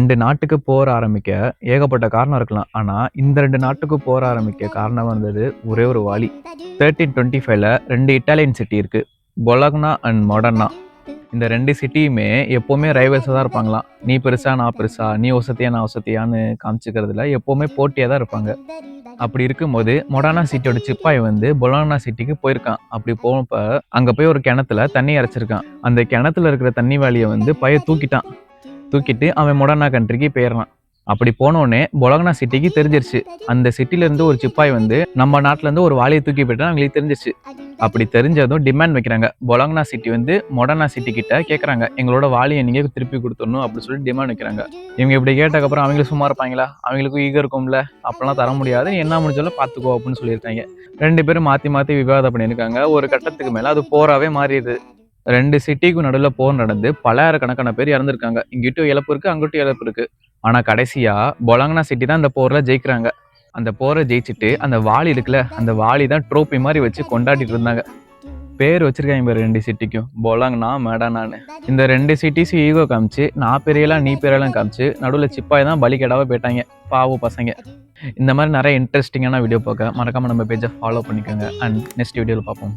2 நாட்டுக்கு போர் ஆரம்பிக்க ஏகப்பட்ட காரணம் இருக்கலாம். ஆனா, இந்த 2 நாட்டுக்கு போர் ஆரம்பிக்க காரணமா இருந்தது ஒரே ஒரு வாலி. 1325ல 2 இட்டாலியன் சிட்டி இருக்கு. பொலக்னா அண்ட் மொடர்னா. இந்த 2 சிட்டியுமே எப்பவுமே ரைவல்ஸா தான் இருப்பாங்களாம். நீ பெருசா, நான் பெருசா, நீ வசதியா, நான் வசதியான்னு காமிச்சுக்கிறதுல எப்பவுமே போட்டியா தான் இருப்பாங்க. அப்படி இருக்கும்போது மொடானா சிட்டியோட சிப்பாய் வந்து பொலோனா சிட்டிக்கு போயிருக்கான். அப்படி போனப்ப அங்க போய் ஒரு கிணத்துல தண்ணி இறைச்சிருக்கான். அந்த கிணத்துல இருக்கிற தண்ணி வாளியை வந்து பையன் தூக்கிட்டு அவன் மொடர்னா கண்ட்ரிக்கு போயிடுறான். அப்படி போனோடனே பொலோனா சிட்டிக்கு தெரிஞ்சிருச்சு. அந்த சிட்டில இருந்து ஒரு சிப்பாய் வந்து நம்ம நாட்டுல இருந்து ஒரு வாளியை தூக்கி போயிட்டா அவங்களுக்கு தெரிஞ்சிருச்சு. அப்படி தெரிஞ்சதும் டிமாண்ட் வைக்கிறாங்க. பொலோனா சிட்டி வந்து மொடர்னா சிட்டி கிட்ட கேட்கறாங்க, எங்களோட வாளியை நீங்க திருப்பி கொடுத்துடணும் அப்படின்னு சொல்லி டிமாண்ட் வைக்கிறாங்க. இவங்க இப்படி கேட்டக்கப்புறம் அவங்களும் சும்மா இருப்பாங்களா? அவங்களுக்கும் ஈகோ இருக்கும்ல, அப்பெல்லாம் தர முடியாது, என்ன முடிஞ்சாலும் பாத்துக்கோ அப்படின்னு சொல்லியிருக்காங்க. 2 பேரும் மாத்தி விவாதம் பண்ணியிருக்காங்க. ஒரு கட்டத்துக்கு மேல அது போராவே மாறிடுது. 2 சிட்டிக்கும் நடுவுல போர் நடந்து பல்லாயிரக்கணக்கான பேர் இறந்திருக்காங்க. இங்கிட்டும் இழப்பு இருக்கு, அங்கிட்டும் இழப்பு இருக்கு. ஆனா கடைசியா பொலோனா சிட்டி தான் அந்த போர்ல ஜெயிக்கிறாங்க. அந்த போரை ஜெயிச்சுட்டு அந்த வாளி இருக்குல்ல, அந்த வாளி தான் ட்ரோபி மாதிரி வச்சு கொண்டாடிட்டு இருந்தாங்க. பேர் வச்சிருக்காங்க பாரு 2 சிட்டிக்கும், பொலோனா மொடர்னான்னு. இந்த 2 சிட்டிஸும் ஈகோ காமிச்சு நான் பெரியலாம் நீ பெரியலாம் காமிச்சு நடுவுல சிப்பாய் தான் பலிகடாவா போயிட்டாங்க. பாவம் பசங்க. இந்த மாதிரி நிறைய இன்ட்ரெஸ்டிங்கான வீடியோ பார்க்க மறக்காம நம்ம பேஜை ஃபாலோ பண்ணிக்கோங்க. அண்ட் நெக்ஸ்ட் வீடியோவில் பார்ப்போம்.